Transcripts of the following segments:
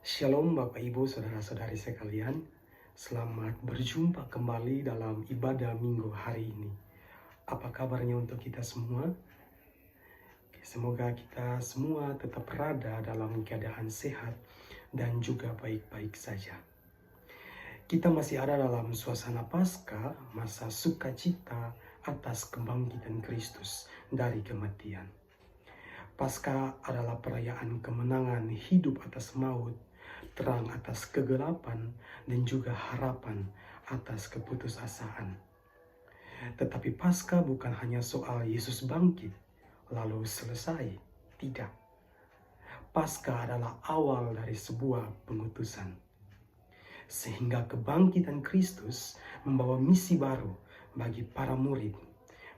Shalom Bapak Ibu Saudara-saudari sekalian. Selamat berjumpa kembali dalam ibadah minggu hari ini. Apa kabarnya untuk kita semua? Semoga kita semua tetap berada dalam keadaan sehat dan juga baik-baik saja. Kita masih ada dalam suasana Paskah, masa sukacita atas kebangkitan Kristus dari kematian. Paskah adalah perayaan kemenangan hidup atas maut, terang atas kegelapan, dan juga harapan atas keputusasaan. Tetapi Paskah bukan hanya soal Yesus bangkit, lalu selesai. Tidak. Paskah adalah awal dari sebuah pengutusan. Sehingga kebangkitan Kristus membawa misi baru bagi para murid.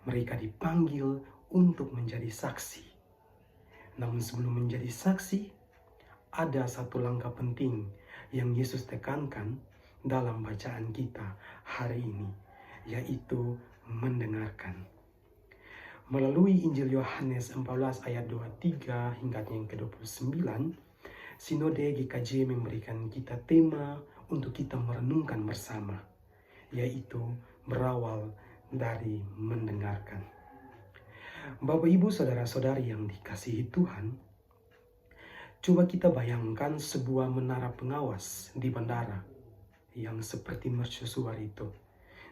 Mereka dipanggil untuk menjadi saksi. Namun sebelum menjadi saksi, ada satu langkah penting yang Yesus tekankan dalam bacaan kita hari ini, yaitu mendengarkan. Melalui Injil Yohanes 14 ayat 23 hingga yang ke-29, Sinode GKJ memberikan kita tema untuk kita merenungkan bersama, yaitu berawal dari mendengarkan. Bapak Ibu Saudara-saudari yang dikasihi Tuhan, coba kita bayangkan sebuah menara pengawas di bandara yang seperti mercusuar itu.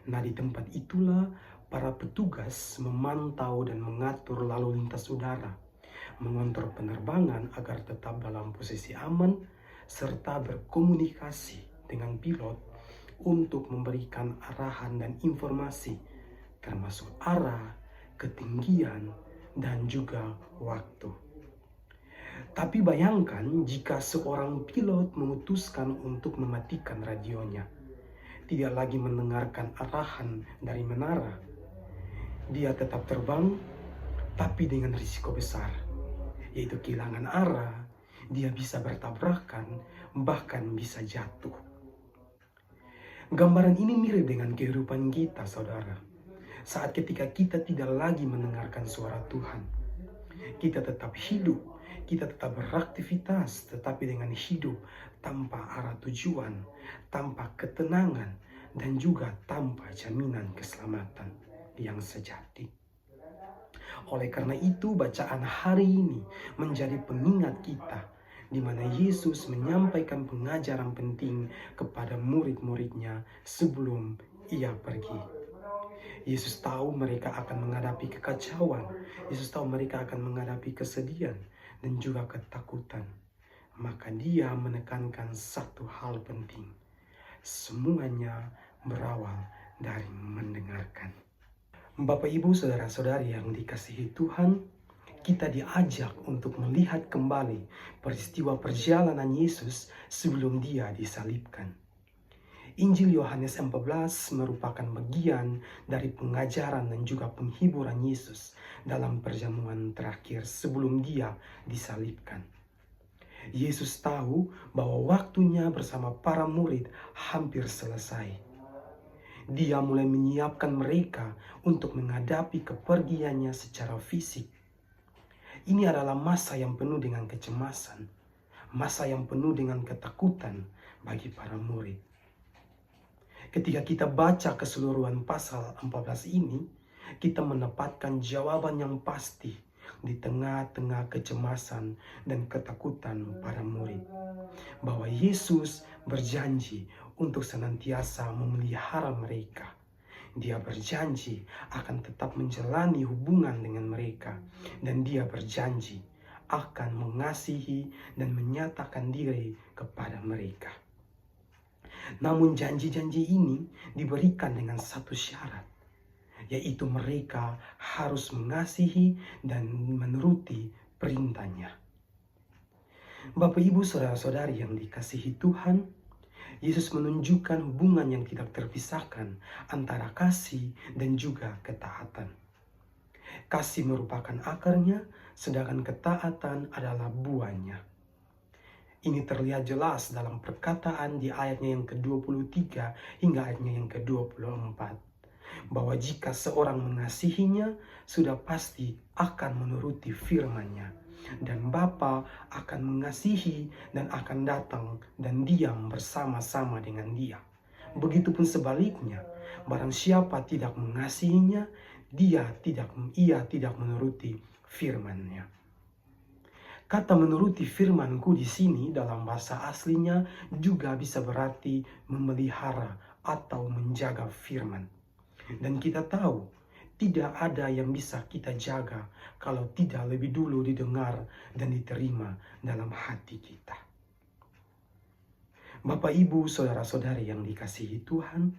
Nah, di tempat itulah para petugas memantau dan mengatur lalu lintas udara, mengontrol penerbangan agar tetap dalam posisi aman, serta berkomunikasi dengan pilot untuk memberikan arahan dan informasi, termasuk arah, ketinggian, dan juga waktu. Tapi bayangkan jika seorang pilot memutuskan untuk mematikan radionya, tidak lagi mendengarkan arahan dari menara. Dia tetap terbang, tapi dengan risiko besar, yaitu kehilangan arah, dia bisa bertabrakan, bahkan bisa jatuh. Gambaran ini mirip dengan kehidupan kita, saudara. Saat ketika kita tidak lagi mendengarkan suara Tuhan, kita tetap hidup, kita tetap beraktivitas, tetapi dengan hidup tanpa arah tujuan, tanpa ketenangan, dan juga tanpa jaminan keselamatan yang sejati. Oleh karena itu, bacaan hari ini menjadi pengingat kita, di mana Yesus menyampaikan pengajaran penting kepada murid-muridnya sebelum ia pergi. Yesus tahu mereka akan menghadapi kekacauan. Yesus tahu mereka akan menghadapi kesedihan dan juga ketakutan. Maka dia menekankan satu hal penting. Semuanya berawal dari mendengarkan. Bapak, Ibu, Saudara-saudari yang dikasihi Tuhan, kita diajak untuk melihat kembali peristiwa perjalanan Yesus sebelum dia disalibkan. Injil Yohanes 14 merupakan bagian dari pengajaran dan juga penghiburan Yesus dalam perjamuan terakhir sebelum dia disalibkan. Yesus tahu bahwa waktunya bersama para murid hampir selesai. Dia mulai menyiapkan mereka untuk menghadapi kepergiannya secara fisik. Ini adalah masa yang penuh dengan kecemasan, masa yang penuh dengan ketakutan bagi para murid. Ketika kita baca keseluruhan pasal 14 ini, kita mendapatkan jawaban yang pasti di tengah-tengah kecemasan dan ketakutan para murid, bahwa Yesus berjanji untuk senantiasa memelihara mereka. Dia berjanji akan tetap menjalani hubungan dengan mereka, dan dia berjanji akan mengasihi dan menyatakan diri kepada mereka. Namun janji-janji ini diberikan dengan satu syarat, yaitu mereka harus mengasihi dan menuruti perintahnya. Bapak, Ibu, Saudara-saudari yang dikasihi Tuhan, Yesus menunjukkan hubungan yang tidak terpisahkan antara kasih dan juga ketaatan. Kasih merupakan akarnya, sedangkan ketaatan adalah buahnya. Ini terlihat jelas dalam perkataan di ayatnya yang ke-23 hingga ayatnya yang ke-24. Bahwa jika seorang mengasihinya, sudah pasti akan menuruti firman-Nya. dan Bapa akan mengasihi dan akan datang dan diam bersama-sama dengan Dia. Begitupun sebaliknya, barang siapa tidak mengasihinya, ia tidak menuruti firman-Nya. Kata menuruti firman-Ku di sini dalam bahasa aslinya juga bisa berarti memelihara atau menjaga firman. Dan kita tahu, tidak ada yang bisa kita jaga kalau tidak lebih dulu didengar dan diterima dalam hati kita. Bapak, Ibu, saudara-saudari yang dikasihi Tuhan,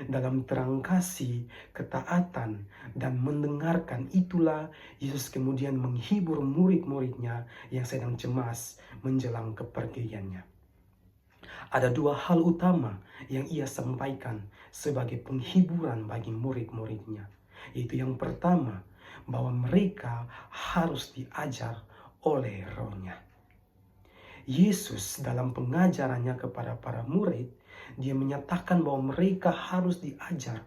dalam terang kasih, ketaatan, dan mendengarkan itulah Yesus kemudian menghibur murid-muridnya yang sedang cemas menjelang kepergiannya. Ada dua hal utama yang ia sampaikan sebagai penghiburan bagi murid-muridnya. Yaitu yang pertama, bahwa mereka harus diajar oleh Roh-Nya. Yesus dalam pengajarannya kepada para murid, Dia menyatakan bahwa mereka harus diajar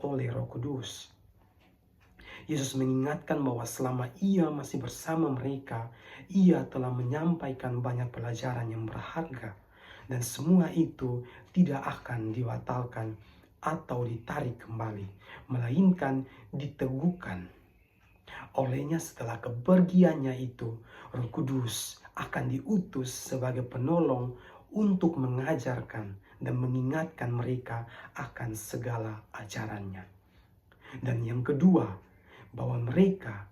oleh Roh Kudus. Yesus mengingatkan bahwa selama Ia masih bersama mereka, Ia telah menyampaikan banyak pelajaran yang berharga. Dan semua itu tidak akan dibatalkan atau ditarik kembali, melainkan diteguhkan. Olehnya setelah kepergiannya itu, Roh Kudus akan diutus sebagai penolong untuk mengajarkan dan mengingatkan mereka akan segala ajarannya. Dan yang kedua, bahwa mereka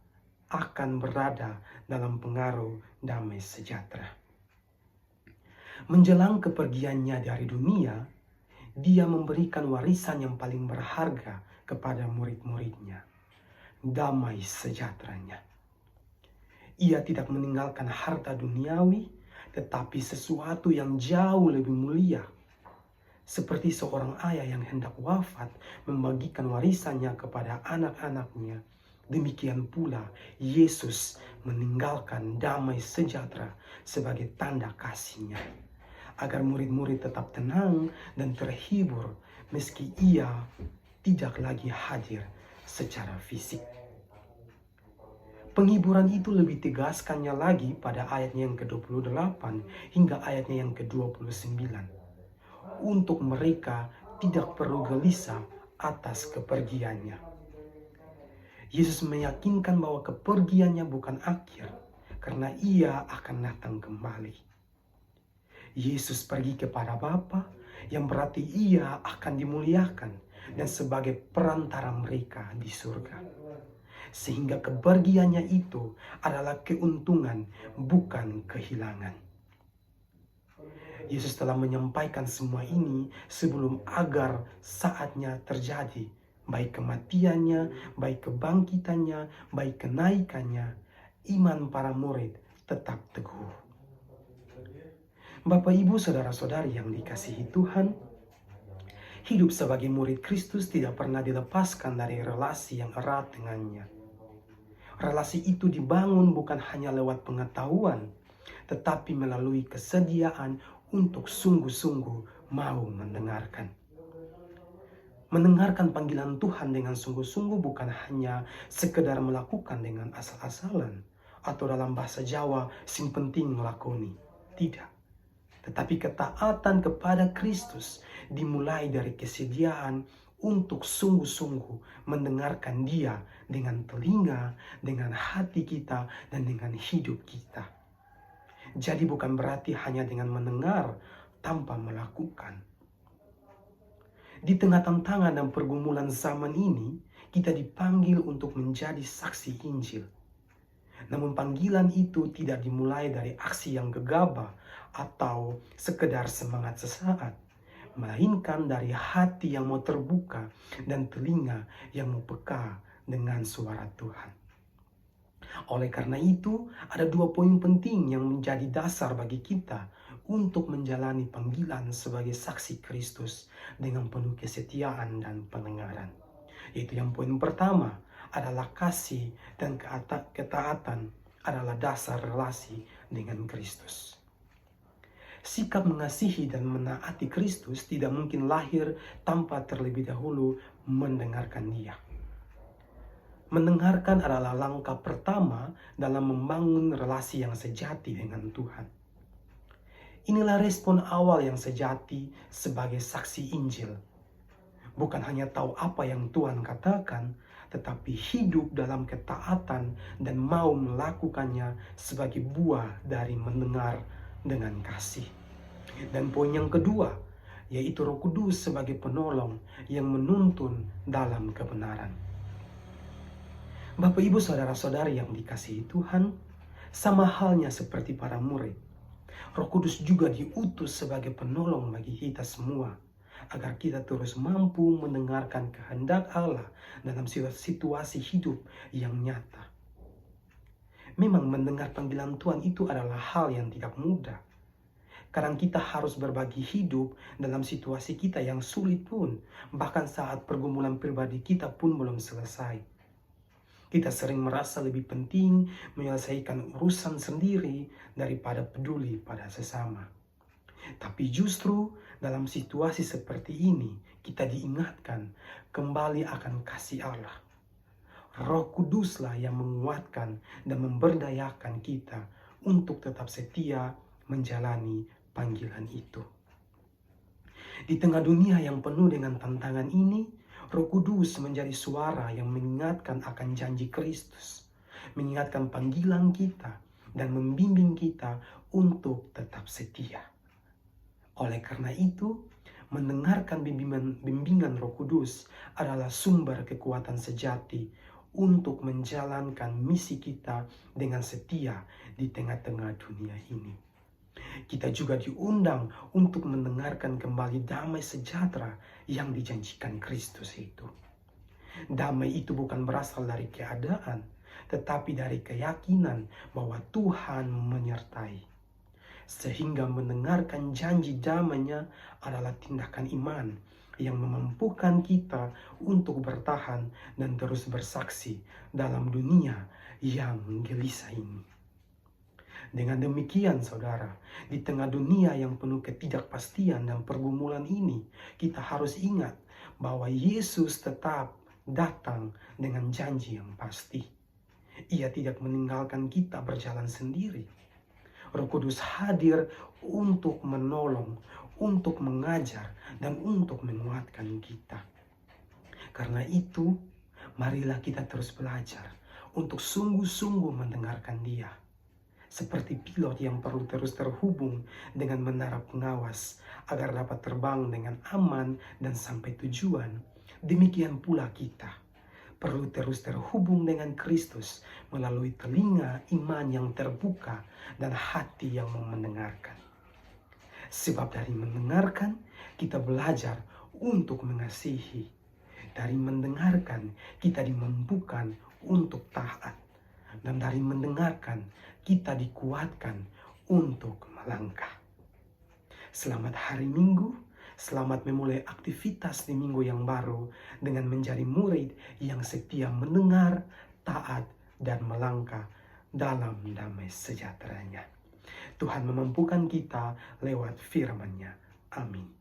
akan berada dalam pengaruh damai sejahtera. Menjelang kepergiannya dari dunia, Dia memberikan warisan yang paling berharga kepada murid-muridnya, damai sejahteranya. Ia tidak meninggalkan harta duniawi, tetapi sesuatu yang jauh lebih mulia. Seperti seorang ayah yang hendak wafat membagikan warisannya kepada anak-anaknya, demikian pula Yesus meninggalkan damai sejahtera sebagai tanda kasih-Nya, agar murid-murid tetap tenang dan terhibur meski Ia tidak lagi hadir secara fisik. Penghiburan itu lebih tegaskannya lagi pada ayatnya yang ke-28 hingga ayatnya yang ke-29. Untuk mereka tidak perlu gelisah atas kepergiannya. Yesus meyakinkan bahwa kepergiannya bukan akhir, karena Ia akan datang kembali. Yesus pergi kepada Bapa, yang berarti Ia akan dimuliakan dan sebagai perantara mereka di surga. Sehingga kepergiannya itu adalah keuntungan, bukan kehilangan. Yesus telah menyampaikan semua ini sebelum agar saatnya terjadi, baik kematiannya, baik kebangkitannya, baik kenaikannya, iman para murid tetap teguh. Bapak, Ibu, saudara-saudari yang dikasihi Tuhan, hidup sebagai murid Kristus tidak pernah dilepaskan dari relasi yang erat dengannya. Relasi itu dibangun bukan hanya lewat pengetahuan, tetapi melalui kesediaan untuk sungguh-sungguh mau mendengarkan. Mendengarkan panggilan Tuhan dengan sungguh-sungguh bukan hanya sekedar melakukan dengan asal-asalan atau dalam bahasa Jawa sing penting ngelakoni. Tidak. Tetapi ketaatan kepada Kristus dimulai dari kesediaan untuk sungguh-sungguh mendengarkan Dia dengan telinga, dengan hati kita, dan dengan hidup kita. Jadi bukan berarti hanya dengan mendengar tanpa melakukan. Di tengah tantangan dan pergumulan zaman ini, kita dipanggil untuk menjadi saksi Injil. Namun panggilan itu tidak dimulai dari aksi yang gegabah atau sekedar semangat sesaat, melainkan dari hati yang mau terbuka dan telinga yang mau peka dengan suara Tuhan. Oleh karena itu, ada dua poin penting yang menjadi dasar bagi kita untuk menjalani panggilan sebagai saksi Kristus dengan penuh kesetiaan dan pendengaran. Yaitu yang poin pertama adalah kasih dan ketaatan adalah dasar relasi dengan Kristus. Sikap mengasihi dan menaati Kristus tidak mungkin lahir tanpa terlebih dahulu mendengarkan Dia. Mendengarkan adalah langkah pertama dalam membangun relasi yang sejati dengan Tuhan. Inilah respon awal yang sejati sebagai saksi Injil. Bukan hanya tahu apa yang Tuhan katakan, tetapi hidup dalam ketaatan dan mau melakukannya sebagai buah dari mendengar dengan kasih. Dan poin yang kedua, yaitu Roh Kudus sebagai penolong yang menuntun dalam kebenaran. Bapak, Ibu, saudara-saudari yang dikasihi Tuhan, sama halnya seperti para murid, Roh Kudus juga diutus sebagai penolong bagi kita semua, agar kita terus mampu mendengarkan kehendak Allah dalam situasi hidup yang nyata. Memang mendengar panggilan Tuhan itu adalah hal yang tidak mudah. Kadang kita harus berbagi hidup dalam situasi kita yang sulit pun, bahkan saat pergumulan pribadi kita pun belum selesai. Kita sering merasa lebih penting menyelesaikan urusan sendiri daripada peduli pada sesama. Tapi justru dalam situasi seperti ini, kita diingatkan kembali akan kasih Allah. Roh Kuduslah yang menguatkan dan memberdayakan kita untuk tetap setia menjalani panggilan itu. Di tengah dunia yang penuh dengan tantangan ini, Roh Kudus menjadi suara yang mengingatkan akan janji Kristus, mengingatkan panggilan kita, dan membimbing kita untuk tetap setia. Oleh karena itu, mendengarkan bimbingan Roh Kudus adalah sumber kekuatan sejati untuk menjalankan misi kita dengan setia di tengah-tengah dunia ini. Kita juga diundang untuk mendengarkan kembali damai sejahtera yang dijanjikan Kristus itu. Damai itu bukan berasal dari keadaan, tetapi dari keyakinan bahwa Tuhan menyertai. Sehingga mendengarkan janji damai-Nya adalah tindakan iman yang memampukan kita untuk bertahan dan terus bersaksi dalam dunia yang gelisah ini. Dengan demikian, saudara, di tengah dunia yang penuh ketidakpastian dan pergumulan ini, kita harus ingat bahwa Yesus tetap datang dengan janji yang pasti. Ia tidak meninggalkan kita berjalan sendiri. Roh Kudus hadir untuk menolong, untuk mengajar, dan untuk menguatkan kita. Karena itu, marilah kita terus belajar untuk sungguh-sungguh mendengarkan Dia. Seperti pilot yang perlu terus terhubung dengan menara pengawas agar dapat terbang dengan aman dan sampai tujuan, demikian pula kita perlu terus terhubung dengan Kristus melalui telinga iman yang terbuka dan hati yang mau mendengarkan. Sebab dari mendengarkan kita belajar untuk mengasihi. Dari mendengarkan kita dimampukan untuk taat. Dan dari mendengarkan kita dikuatkan untuk melangkah. Selamat hari Minggu, selamat memulai aktivitas di minggu yang baru dengan menjadi murid yang setia mendengar, taat, dan melangkah dalam damai sejahtera-Nya. Tuhan memampukan kita lewat firman-Nya. Amin.